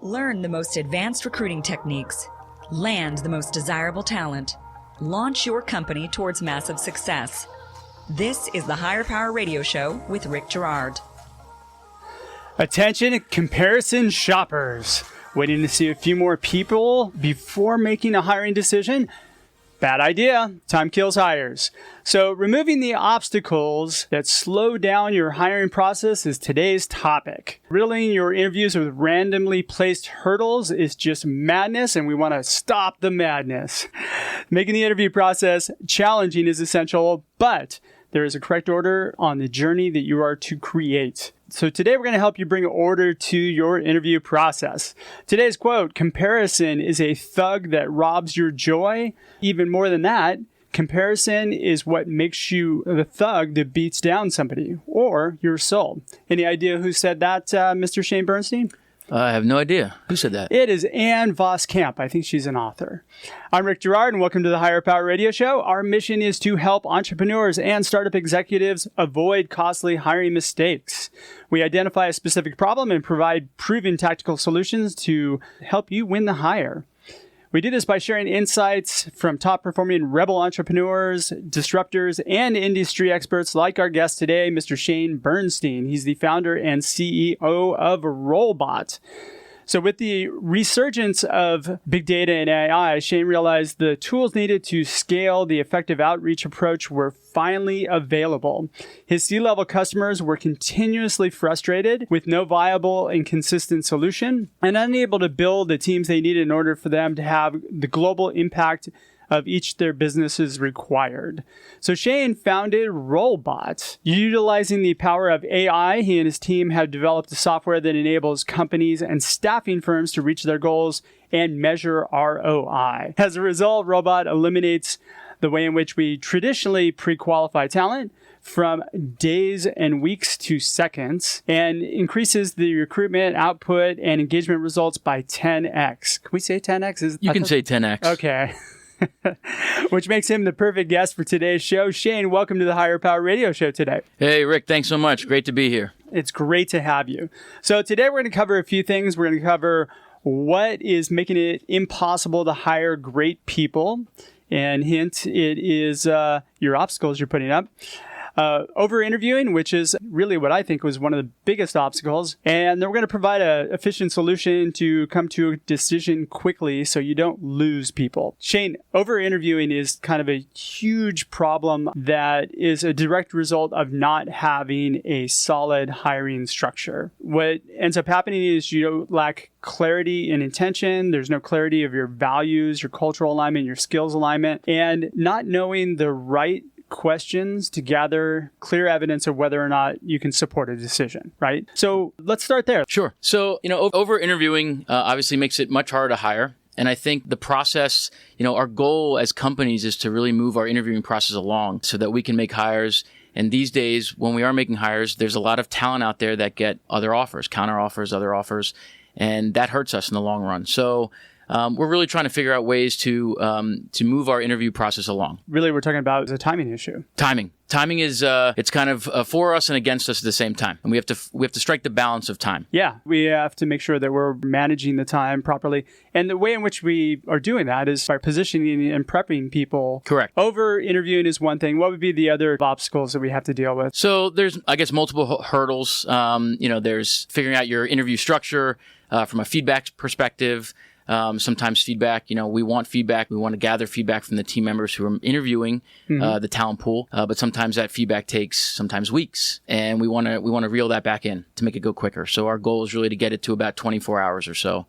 Learn the most advanced recruiting techniques. Land the most desirable talent. Launch your company towards massive success. This is the Higher Power Radio Show with Rick Girard. Attention comparison shoppers. Waiting to see a few more people before making a hiring decision? Bad idea. Time kills hires. So removing the obstacles that slow down your hiring process is today's topic. Riddling your interviews with randomly placed hurdles is just madness, and we want to stop the madness. Making the interview process challenging is essential, but there is a correct order on the journey that you are to create. So today we're going to help you bring order to your interview process. Today's quote, comparison is a thug that robs your joy. Even more than that, comparison is what makes you the thug that beats down somebody or your soul. Any idea who said that, Mr. Shane Bernstein? I have no idea. Who said that? It is Voskamp. I think she's an author. I'm Rick Girard, and welcome to the Higher Power Radio Show. Our mission is to help entrepreneurs and startup executives avoid costly hiring mistakes. We identify a specific problem and provide proven tactical solutions to help you win the hire. We do this by sharing insights from top-performing rebel entrepreneurs, disruptors, and industry experts like our guest today, Mr. Shane Bernstein. He's the founder and CEO of Rolebot. So with the resurgence of big data and AI, Shane realized the tools needed to scale the effective outreach approach were finally available. His C-level customers were continuously frustrated with no viable and consistent solution and unable to build the teams they needed in order for them to have the global impact of each their businesses required. So Shane founded Rolebot. Utilizing the power of AI, he and his team have developed a software that enables companies and staffing firms to reach their goals and measure ROI. As a result, Rolebot eliminates the way in which we traditionally pre-qualify talent from days and weeks to seconds and increases the recruitment output and engagement results by 10x. Can we say 10x? You can say 10x. Okay. Which makes him the perfect guest for today's show. Shane, welcome to the Higher Power Radio Show today. Hey, Rick, thanks so much. Great to be here. It's great to have you. So today we're going to cover a few things. We're going to cover what is making it impossible to hire great people. And hint, it is your obstacles you're putting up. Over-interviewing, which is really what I think was one of the biggest obstacles. And then we're going to provide an efficient solution to come to a decision quickly so you don't lose people. Shane, over-interviewing is kind of a huge problem that is a direct result of not having a solid hiring structure. What ends up happening is you lack clarity and intention. There's no clarity of your values, your cultural alignment, your skills alignment, and not knowing the right questions to gather clear evidence of whether or not you can support a decision, right? So let's start there. Sure. So, over interviewing obviously makes it much harder to hire. And I think the process, our goal as companies is to really move our interviewing process along so that we can make hires. And these days, when we are making hires, there's a lot of talent out there that get other offers, counter offers, other offers, and that hurts us in the long run. So we're really trying to figure out ways to move our interview process along. Really, we're talking about a timing issue. Timing is it's kind of for us and against us at the same time, and we have to strike the balance of time. Yeah, we have to make sure that we're managing the time properly, and the way in which we are doing that is by positioning and prepping people. Correct. Over interviewing is one thing. What would be the other obstacles that we have to deal with? So there's, I guess, multiple hurdles. There's figuring out your interview structure from a feedback perspective. Sometimes feedback, we want feedback. We want to gather feedback from the team members who are interviewing the talent pool. But sometimes that feedback takes sometimes weeks, and we want to reel that back in to make it go quicker. So our goal is really to get it to about 24 hours or so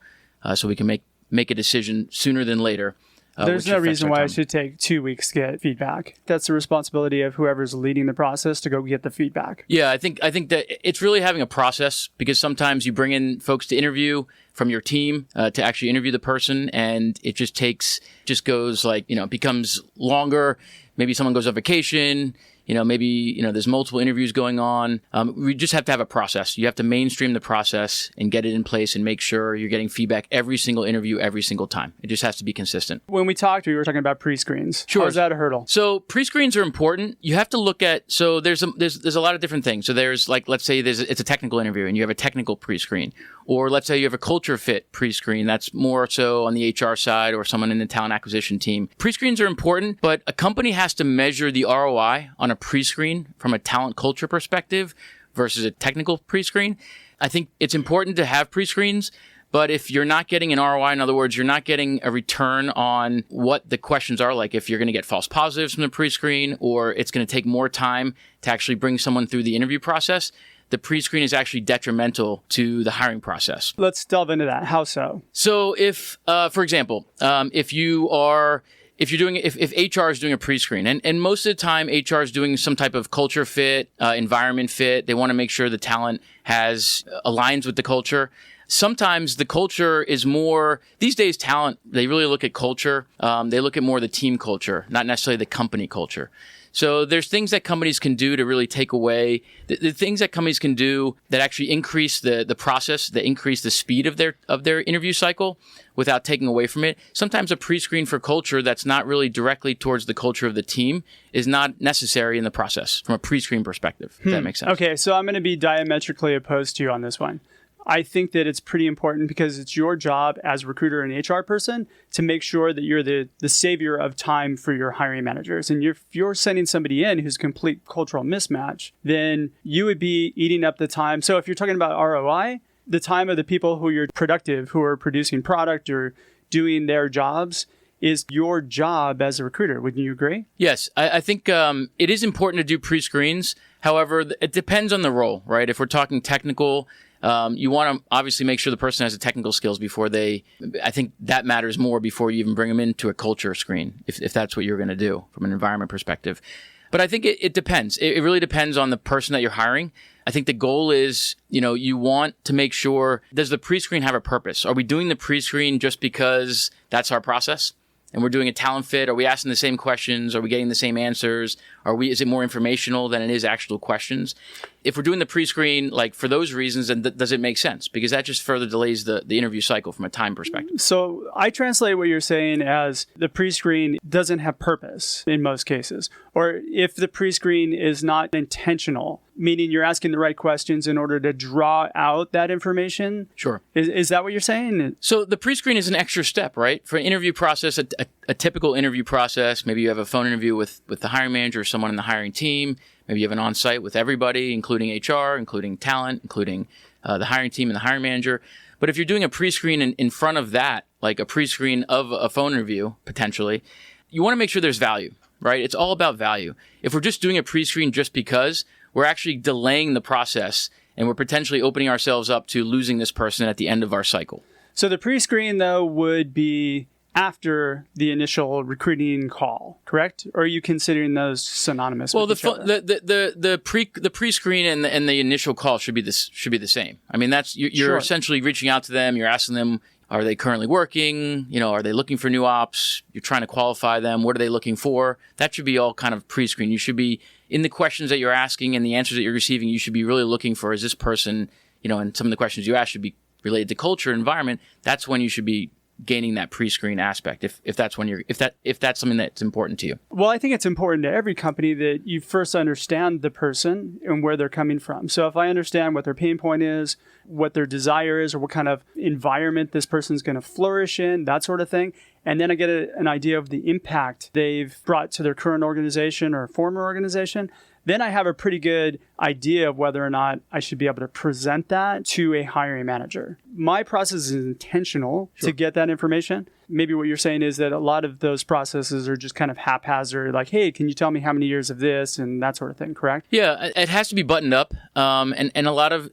we can make a decision sooner than later. There's no reason why it should take 2 weeks to get feedback. That's the responsibility of whoever's leading the process to go get the feedback. Yeah, I think that it's really having a process, because sometimes you bring in folks to interview from your team to actually interview the person, and it just goes becomes longer. Maybe someone goes on vacation. Maybe there's multiple interviews going on. We just have to have a process. You have to mainstream the process and get it in place and make sure you're getting feedback every single interview, every single time. It just has to be consistent. When we talked, we were talking about pre-screens. Sure. How is that a hurdle? So pre-screens are important. You have to look at, there's a lot of different things. So there's let's say it's a technical interview and you have a technical pre-screen, Or let's say you have a culture fit pre-screen. That's more so on the HR side or someone in the talent acquisition team. Pre-screens are important, but a company has to measure the ROI on a pre-screen from a talent culture perspective versus a technical pre-screen. I think it's important to have pre-screens, but if you're not getting an ROI, in other words, you're not getting a return on what the questions are, like if you're going to get false positives from the pre-screen or it's going to take more time to actually bring someone through the interview process, the pre-screen is actually detrimental to the hiring process. Let's delve into that. How so? So if, for example, if HR is doing a pre-screen, and most of the time HR is doing some type of culture fit, environment fit, they want to make sure the talent aligns with the culture. Sometimes the culture is more, these days talent, they really look at culture. They look at more the team culture, not necessarily the company culture. So there's things that companies can do to really take away the things that companies can do that actually increase the process, that increase the speed of their interview cycle without taking away from it. Sometimes a pre-screen for culture that's not really directly towards the culture of the team is not necessary in the process from a pre-screen perspective. If that makes sense. Okay, so I'm going to be diametrically opposed to you on this one. I think that it's pretty important because it's your job as a recruiter and HR person to make sure that you're the savior of time for your hiring managers. And if you're sending somebody in who's a complete cultural mismatch, then you would be eating up the time. So if you're talking about ROI, the time of the people who are productive, who are producing product or doing their jobs, is your job as a recruiter. Wouldn't you agree? Yes, I think it is important to do pre-screens. However, it depends on the role, right? If we're talking technical, you want to obviously make sure the person has the technical skills I think that matters more before you even bring them into a culture screen, if that's what you're going to do from an environment perspective. But I think it depends. It really depends on the person that you're hiring. I think the goal is, you want to make sure, does the pre-screen have a purpose? Are we doing the pre-screen just because that's our process? And we're doing a talent fit? Are we asking the same questions? Are we getting the same answers? Is it more informational than it is actual questions? If we're doing the pre-screen, like for those reasons, then does it make sense? Because that just further delays the interview cycle from a time perspective. So I translate what you're saying as the pre-screen doesn't have purpose in most cases. Or if the pre-screen is not intentional, meaning you're asking the right questions in order to draw out that information. Sure. Is that what you're saying? So the pre-screen is an extra step, right? For an interview process, a typical interview process, maybe you have a phone interview with the hiring manager or someone in the hiring team. Maybe you have an on-site with everybody, including HR, including talent, including the hiring team and the hiring manager. But if you're doing a pre-screen in front of that, like a pre-screen of a phone interview, potentially, you want to make sure there's value, right? It's all about value. If we're just doing a pre-screen just because, we're actually delaying the process and we're potentially opening ourselves up to losing this person at the end of our cycle. So the pre-screen, though, would be after the initial recruiting call, correct? Or are you considering those synonymous with each other? The pre-screen and the initial call should be the same. I mean, that's you're Sure. essentially reaching out to them. You're asking them, are they currently working? Are they looking for new ops? You're trying to qualify them. What are they looking for? That should be all kind of pre-screen. You should be in the questions that you're asking and the answers that you're receiving. You should be really looking for, is this person, and some of the questions you ask should be related to culture, environment. That's when you should be gaining that pre-screen aspect, if that's something that's important to you. Well, I think it's important to every company that you first understand the person and where they're coming from. So if I understand what their pain point is, what their desire is, or what kind of environment this person's going to flourish in, that sort of thing, and then I get an idea of the impact they've brought to their current organization or former organization, then I have a pretty good idea of whether or not I should be able to present that to a hiring manager. My process is intentional to get that information. Maybe what you're saying is that a lot of those processes are just kind of haphazard, like, hey, can you tell me how many years of this and that sort of thing, correct? Yeah, it has to be buttoned up. And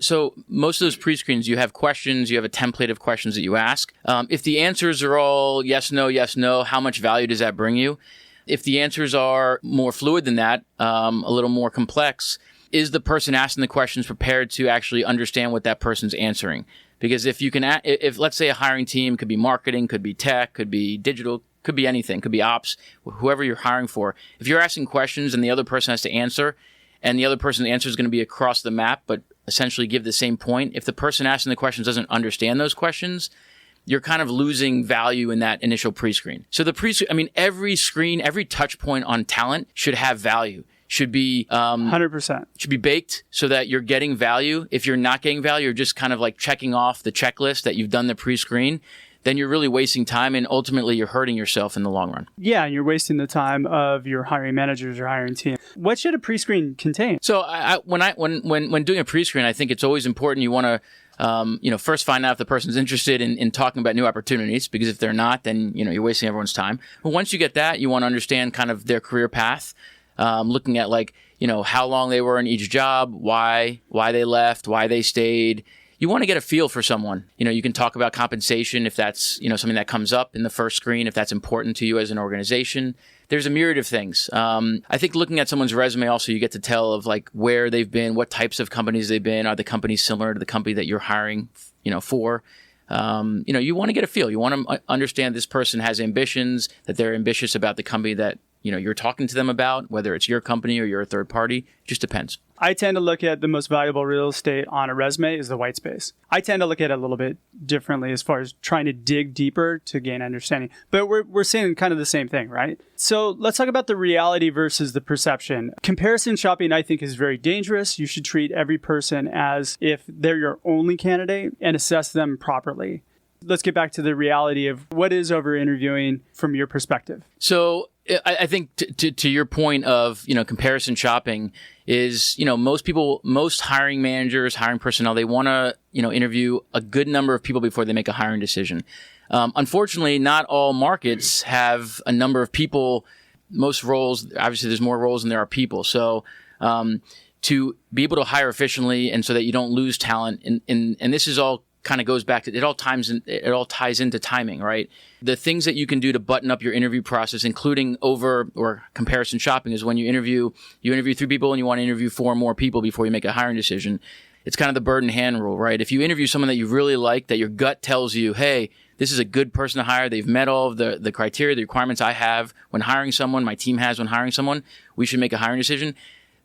so most of those pre-screens, you have questions, you have a template of questions that you ask. If the answers are all yes, no, how much value does that bring you? If the answers are more fluid than that, a little more complex, is the person asking the questions prepared to actually understand what that person's answering? Because if let's say a hiring team could be marketing, could be tech, could be digital, could be anything, could be ops, whoever you're hiring for. If you're asking questions and the other person has to answer, and the other person's answer is going to be across the map, but essentially give the same point, if the person asking the questions doesn't understand those questions, you're kind of losing value in that initial pre-screen. So every screen, every touch point on talent should have value, should be 100%. should be baked so that you're getting value. If you're not getting value, you're just kind of like checking off the checklist that you've done the pre-screen, then you're really wasting time and ultimately you're hurting yourself in the long run. Yeah, and you're wasting the time of your hiring managers or hiring team. What should a pre-screen contain? So when doing a pre-screen, I think it's always important. You want to first find out if the person's interested in talking about new opportunities, because if they're not, then you're wasting everyone's time. But once you get that, you want to understand kind of their career path, looking at how long they were in each job, why they left, why they stayed. You want to get a feel for someone. You can talk about compensation if that's, something that comes up in the first screen, if that's important to you as an organization. There's a myriad of things. I think looking at someone's resume also, you get to tell of where they've been, what types of companies they've been. Are the companies similar to the company that you're hiring, for? You want to get a feel. You want to understand this person has ambitions, that they're ambitious about the company that, you're talking to them about, whether it's your company or you're a third party. It just depends. I tend to look at the most valuable real estate on a resume is the white space. I tend to look at it a little bit differently as far as trying to dig deeper to gain understanding. But we're saying kind of the same thing, right? So let's talk about the reality versus the perception. Comparison shopping, I think, is very dangerous. You should treat every person as if they're your only candidate and assess them properly. Let's get back to the reality of what is over interviewing from your perspective. So I think to your point of, comparison shopping is, most hiring managers, hiring personnel, they want to, interview a good number of people before they make a hiring decision. Unfortunately, not all markets have a number of people. Most roles, obviously there's more roles than there are people. So, to be able to hire efficiently and so that you don't lose talent, and this is all kind of goes back to it all ties into timing, right? The things that you can do to button up your interview process, including over or comparison shopping, is when you interview 3 people and you want to interview 4 more people before you make a hiring decision. It's kind of the bird in hand rule, right? If you interview someone that you really like, that your gut tells you, hey, this is a good person to hire, they've met all of the criteria, the requirements I have when hiring someone, my team has when hiring someone, we should make a hiring decision.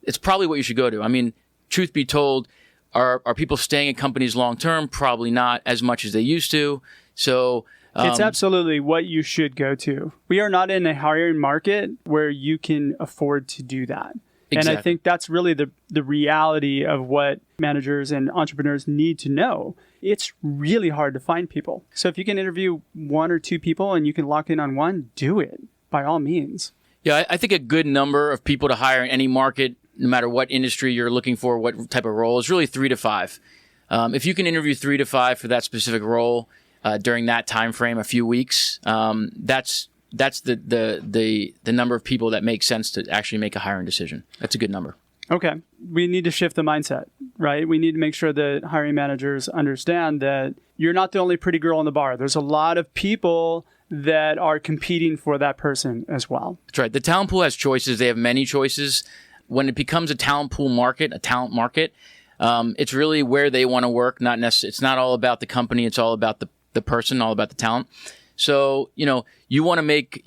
It's probably what you should go to. I mean, truth be told, are people staying at companies long term? Probably not as much as they used to. So it's absolutely what you should go to. We are not in a hiring market where you can afford to do that. Exactly. And I think that's really the reality of what managers and entrepreneurs need to know. It's really hard to find people. So if you can interview 1 or 2 people and you can lock in on one, do it by all means. Yeah, I think a good number of people to hire in any market, no matter what industry you're looking for, what type of role, is really 3 to 5. If you can interview 3 to 5 for that specific role during that time frame, a few weeks, that's the number of people that make sense to actually make a hiring decision. That's a good number. Okay. We need to shift the mindset, right? We need to make sure that hiring managers understand that you're not the only pretty girl in the bar. There's a lot of people that are competing for that person as well. That's right. The talent pool has choices. They have many choices. When it becomes a talent pool market, a talent market, it's really where they want to work. Not necessarily. It's not all about the company. It's all about the person, all about the talent. So, you want to make,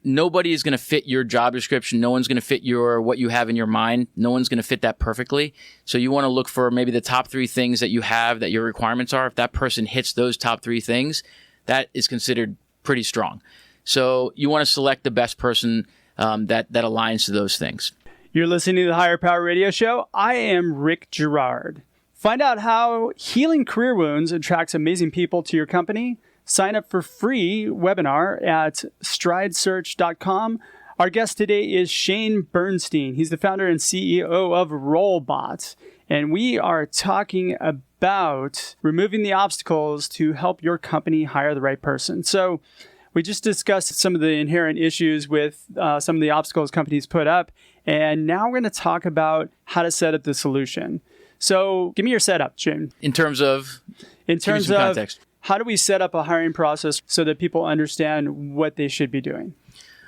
nobody is going to fit your job description. No one's going to fit what you have in your mind. No one's going to fit that perfectly. So you want to look for maybe the top 3 things that you have that your requirements are. If that person hits those top 3 things, that is considered pretty strong. So you want to select the best person that aligns to those things. You're listening to the Higher Power Radio Show. I am Rick Girard. Find out how healing career wounds attracts amazing people to your company. Sign up for free webinar at stridesearch.com. Our guest today is Shane Bernstein. He's the founder and CEO of Rolebot. And we are talking about removing the obstacles to help your company hire the right person. So we just discussed some of the inherent issues with some of the obstacles companies put up. And now we're going to talk about how to set up the solution. So give me your setup, Shane. In terms of context. How do we set up a hiring process so that people understand what they should be doing?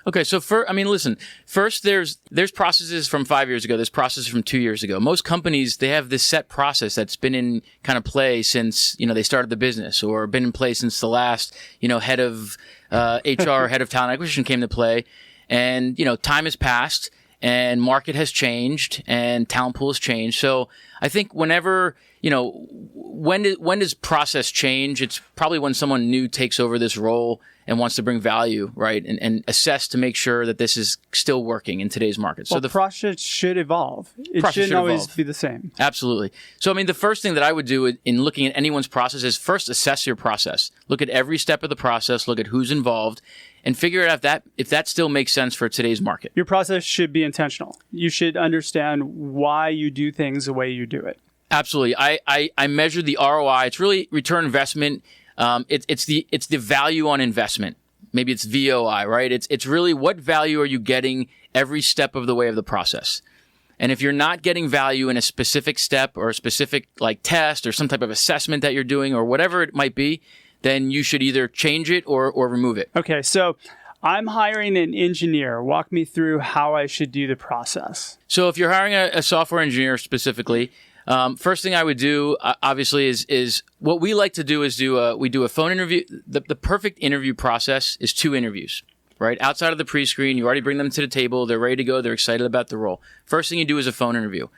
Okay, so first there's processes from 5 years ago. There's processes from 2 years ago. Most companies, they have this set process that's been in kind of play since, they started the business, or been in place since the last, head of HR, head of talent acquisition came to play. And, time has passed and market has changed and talent pool has changed. So I think whenever when does process change? It's probably when someone new takes over this role and wants to bring value, right? And assess to make sure that this is still working in today's market. So the process should evolve. It shouldn't always be the same. Absolutely. So, the first thing that I would do in looking at anyone's process is first assess your process. Look at every step of the process, look at who's involved, and figure out if that still makes sense for today's market. Your process should be intentional. You should understand why you do things the way you do it. Absolutely. I measure the ROI. It's really return investment. It's the value on investment. Maybe it's VOI, right? It's really what value are you getting every step of the way of the process. And if you're not getting value in a specific step or a specific test or some type of assessment that you're doing or whatever it might be, then you should either change it or remove it. Okay, so I'm hiring an engineer. Walk me through how I should do the process. So if you're hiring a software engineer specifically, first thing I would do, obviously, is what we like to do is we do a phone interview. The perfect interview process is 2 interviews, right? Outside of the pre-screen, you already bring them to the table. They're ready to go. They're excited about the role. First thing you do is a phone interview.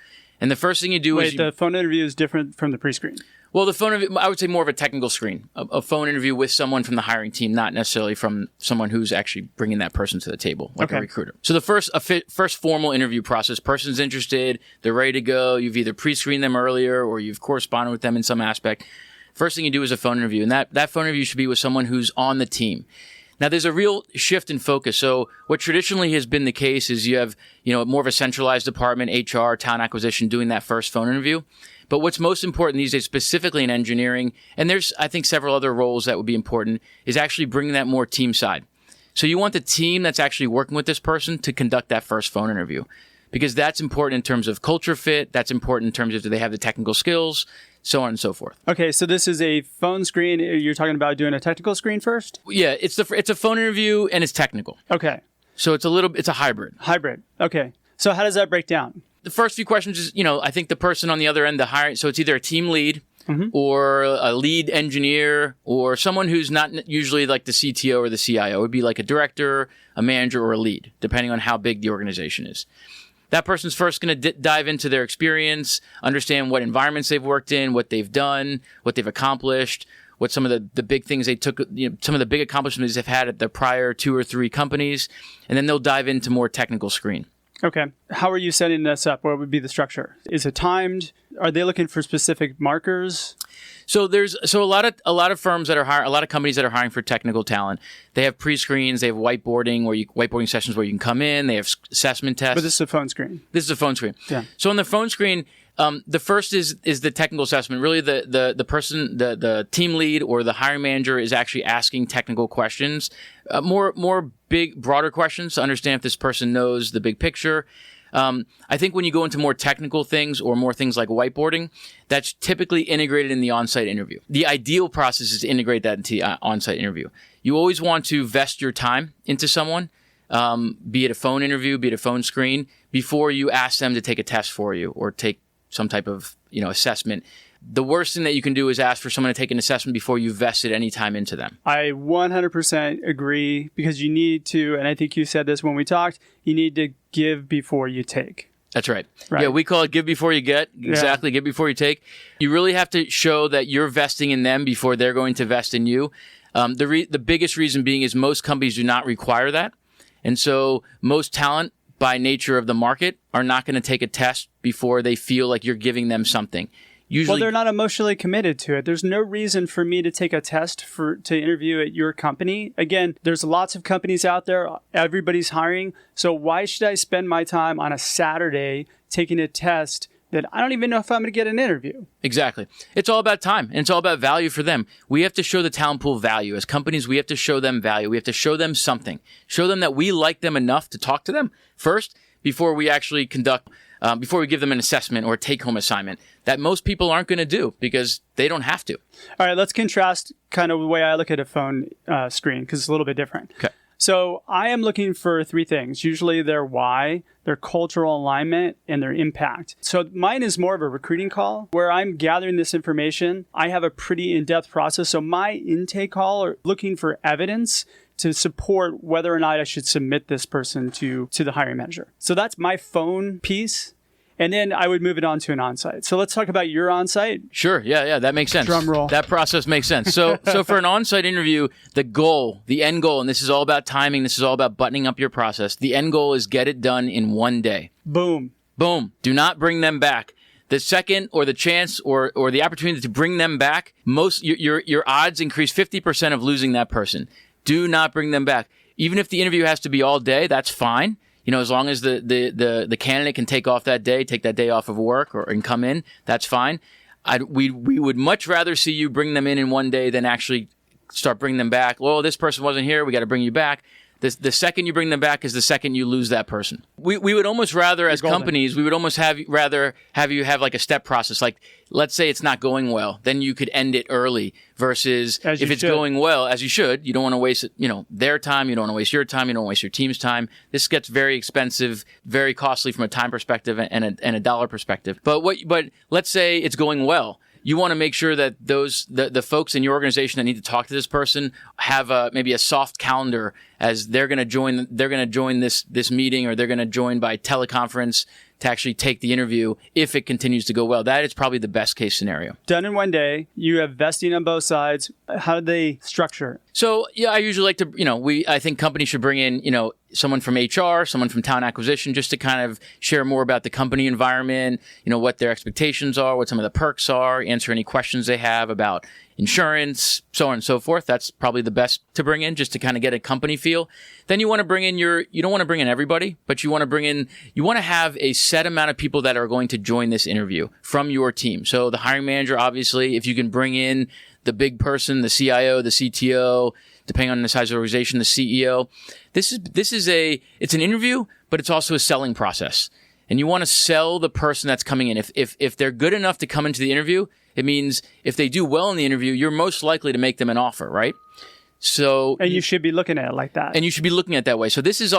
And the first thing you do is... the phone interview is different from the pre-screen. Well, the phone interview, I would say more of a technical screen, a phone interview with someone from the hiring team, not necessarily from someone who's actually bringing that person to the table, like a recruiter. So the first formal interview process, person's interested, they're ready to go. You've either pre-screened them earlier or you've corresponded with them in some aspect. First thing you do is a phone interview, and that phone interview should be with someone who's on the team. Now, there's a real shift in focus. So what traditionally has been the case is you have, more of a centralized department, HR, talent acquisition, doing that first phone interview. But what's most important these days, specifically in engineering, and there's, I think, several other roles that would be important, is actually bringing that more team side. So you want the team that's actually working with this person to conduct that first phone interview, because that's important in terms of culture fit. That's important in terms of do they have the technical skills, so on and so forth. Okay, so this is a phone screen. You're talking about doing a technical screen first? Yeah, it's a phone interview and it's technical. Okay. So it's a hybrid. Hybrid. Okay. So how does that break down? The first few questions is, I think the person on the other end, the hiring, so it's either a team lead or a lead engineer or someone who's not usually like the CTO or the CIO. It would be like a director, a manager, or a lead, depending on how big the organization is. That person's first going to dive into their experience, understand what environments they've worked in, what they've done, what they've accomplished, what some of the big things they took, some of the big accomplishments they've had at their prior 2 or 3 companies, and then they'll dive into more technical screen. Okay. How are you setting this up? What would be the structure? Is it timed? Are they looking for specific markers? So a lot of firms that are hiring, a lot of companies that are hiring for technical talent, they have pre-screens, they have whiteboarding sessions where you can come in, they have assessment tests. But this is a phone screen. This is a phone screen. Yeah. So on the phone screen, the first is the technical assessment. Really, the person, the team lead or the hiring manager is actually asking technical questions, more big, broader questions to understand if this person knows the big picture. I think when you go into more technical things or more things like whiteboarding, that's typically integrated in the on-site interview. The ideal process is to integrate that into the on-site interview. You always want to vest your time into someone, be it a phone interview, be it a phone screen, before you ask them to take a test for you or take some type of assessment. The worst thing that you can do is ask for someone to take an assessment before you vested any time into them. I 100% agree, because you need to, and I think you said this when we talked, you need to give before you take. That's right. Yeah, we call it give before you get. Exactly, yeah. Give before you take. You really have to show that you're vesting in them before they're going to vest in you. The biggest reason being is most companies do not require that. And so most talent, by nature of the market, are not going to take a test before they feel like you're giving them something. Usually, well, they're not emotionally committed to it. There's no reason for me to take a test to interview at your company. Again, there's lots of companies out there. Everybody's hiring. So why should I spend my time on a Saturday taking a test that I don't even know if I'm going to get an interview? Exactly. It's all about time, and it's all about value for them. We have to show the talent pool value. As companies, we have to show them value. We have to show them something. Show them that we like them enough to talk to them first before we actually before we give them an assessment or a take-home assignment that most people aren't going to do because they don't have to. All right, let's contrast kind of the way I look at a phone screen, because it's a little bit different. Okay. So I am looking for 3 things. Usually their why, their cultural alignment, and their impact. So mine is more of a recruiting call where I'm gathering this information. I have a pretty in-depth process. So my intake call are looking for evidence to support whether or not I should submit this person to the hiring manager. So that's my phone piece. And then I would move it on to an onsite. So let's talk about your onsite. Sure. Yeah. That makes sense. Drum roll. That process makes sense. So for an onsite interview, the end goal, and this is all about timing. This is all about buttoning up your process. The end goal is get it done in one day. Boom. Boom. Do not bring them back. The second or the chance or the opportunity to bring them back, your odds increase 50% of losing that person. Do not bring them back. Even if the interview has to be all day, that's fine. As long as the candidate can take that day off of work and come in, that's fine. We would much rather see you bring them in one day than actually start bringing them back. Well, this person wasn't here. We got to bring you back. The second you bring them back is the second you lose that person. We would almost rather, as companies, we would almost rather have you have like a step process. Like, let's say it's not going well, then you could end it early versus if it's going well, as you should, you don't want to waste their time. You don't want to waste your time. You don't want to waste your team's time. This gets very expensive, very costly from a time perspective and a dollar perspective. But let's say it's going well. You want to make sure that the folks in your organization that need to talk to this person have maybe a soft calendar as they're going to join this meeting, or they're going to join by teleconference to actually take the interview if it continues to go well. That is probably the best case scenario. Done in one day. You have vesting on both sides. How do they structure it? So, I usually like to, I think companies should bring in, someone from HR, someone from talent acquisition, just to kind of share more about the company environment, what their expectations are, what some of the perks are, answer any questions they have about insurance, so on and so forth. That's probably the best to bring in, just to kind of get a company feel. Then you want to bring in you don't want to bring in everybody, but you want to have a set amount of people that are going to join this interview from your team. So the hiring manager, obviously, if you can bring in the big person, the CIO, the CTO, depending on the size of the organization, the CEO. It's an interview, but it's also a selling process. And you want to sell the person that's coming in. If they're good enough to come into the interview, it means if they do well in the interview, you're most likely to make them an offer, right? And you should be looking at it like that. And you should be looking at it that way. So this is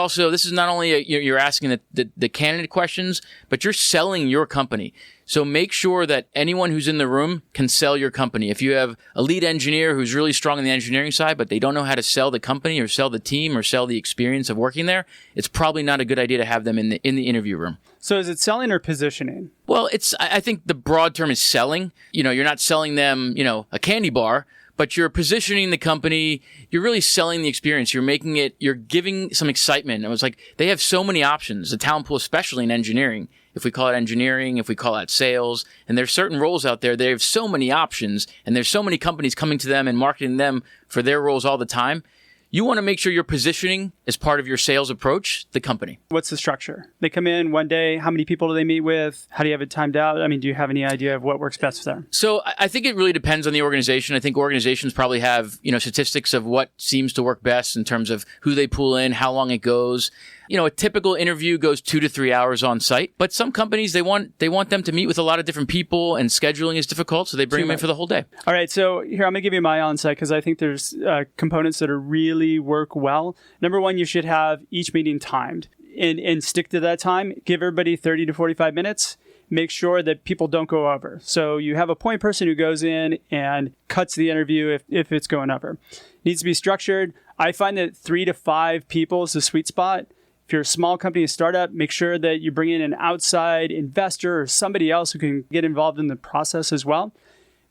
not only you're asking the candidate questions, but you're selling your company. So make sure that anyone who's in the room can sell your company. If you have a lead engineer who's really strong on the engineering side, but they don't know how to sell the company or sell the team or sell the experience of working there, it's probably not a good idea to have them in the interview room. So is it selling or positioning? Well, I think the broad term is selling. You're not selling them, a candy bar, but you're positioning the company. You're really selling the experience. You're giving some excitement. It was like they have so many options, the talent pool, especially in engineering. If we call it engineering, if we call it sales, and there's certain roles out there, they have so many options, and there's so many companies coming to them and marketing them for their roles all the time. You want to make sure you're positioning as part of your sales approach the company. What's the structure? They come in one day. How many people do they meet with? How do you have it timed out? I mean, do you have any idea of what works best for them? So I think it really depends on the organization. I think organizations probably have, statistics of what seems to work best in terms of who they pull in, how long it goes. A typical interview goes 2 to 3 hours on site, but some companies, they want them to meet with a lot of different people, and scheduling is difficult, so they bring them in for the whole day. All right, so here, I'm going to give you my on-site because I think there's components that are really work well. Number one, you should have each meeting timed and stick to that time. Give everybody 30 to 45 minutes. Make sure that people don't go over. So you have a point person who goes in and cuts the interview if it's going over. It needs to be structured. I find that 3 to 5 people is the sweet spot. If you're a small company, a startup, make sure that you bring in an outside investor or somebody else who can get involved in the process as well.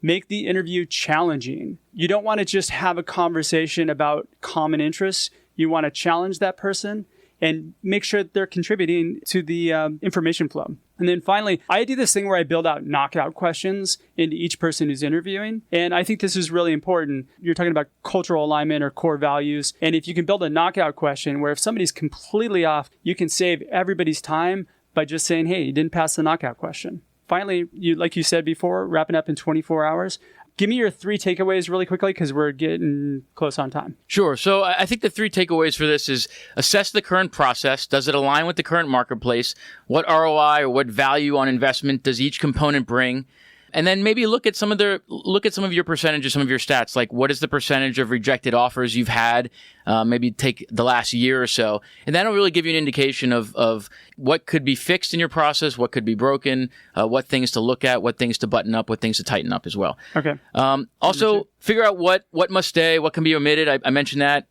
Make the interview challenging. You don't want to just have a conversation about common interests. You want to challenge that person and make sure that they're contributing to the information flow. And then finally, I do this thing where I build out knockout questions into each person who's interviewing. And I think this is really important. You're talking about cultural alignment or core values. And if you can build a knockout question where if somebody's completely off, you can save everybody's time by just saying, hey, you didn't pass the knockout question. Finally, like you said before, wrapping up in 24 hours. Give me your 3 takeaways really quickly because we're getting close on time. Sure. So I think the 3 takeaways for this is assess the current process. Does it align with the current marketplace? What ROI or what value on investment does each component bring? And then maybe look at some of your percentages, some of your stats, like what is the percentage of rejected offers you've had? maybe take the last year or so. And that'll really give you an indication of what could be fixed in your process, what could be broken, what things to look at, what things to button up, what things to tighten up as well. Okay. Also, figure out what must stay, what can be omitted. I mentioned that.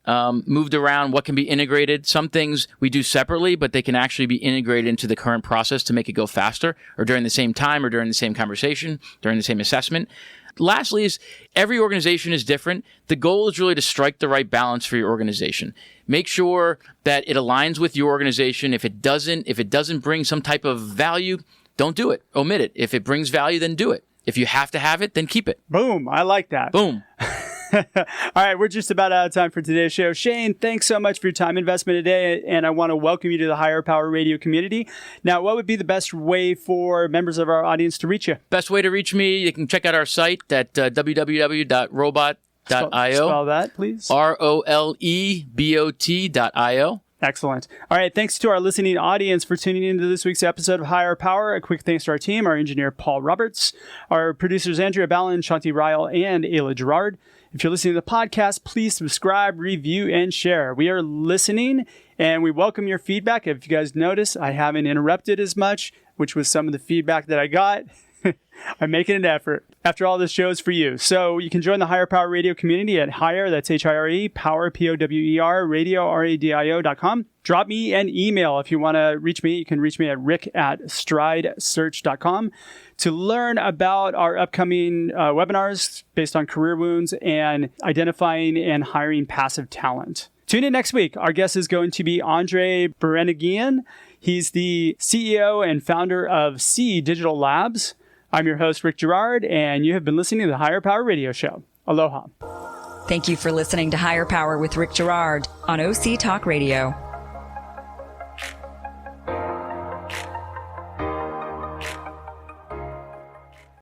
Moved around, what can be integrated. Some things we do separately, but they can actually be integrated into the current process to make it go faster, or during the same time, or during the same conversation, during the same assessment. Lastly is every organization is different. The goal is really to strike the right balance for your organization. Make sure that it aligns with your organization. If it doesn't bring some type of value, don't do it. Omit it. If it brings value, then do it. If you have to have it, then keep it. Boom. I like that. Boom. All right, we're just about out of time for today's show. Shane, thanks so much for your time investment today, and I want to welcome you to the Higher Power Radio community. Now, what would be the best way for members of our audience to reach you? Best way to reach me, you can check out our site at www.rolebot.io. Spell that, please. ROLEBOT.io. Excellent. All right. Thanks to our listening audience for tuning into this week's episode of Higher Power. A quick thanks to our team, our engineer, Paul Roberts, our producers, Andrea Ballin, Shanti Ryle, and Ayla Gerard. If you're listening to the podcast, please subscribe, review, and share. We are listening, and we welcome your feedback. If you guys notice, I haven't interrupted as much, which was some of the feedback that I got. I'm making an effort. After all, this show is for you. So you can join the Higher Power Radio community at Higher, that's H-I-R-E, Power, P-O-W-E-R, radio, R-A-D-I-O.com. Drop me an email if you want to reach me. You can reach me at rick@stridesearch.com to learn about our upcoming webinars based on career wounds and identifying and hiring passive talent. Tune in next week. Our guest is going to be Andre Berenegian. He's the CEO and founder of C Digital Labs. I'm your host, Rick Gerard, and you have been listening to the Higher Power Radio Show. Aloha. Thank you for listening to Higher Power with Rick Gerard on OC Talk Radio.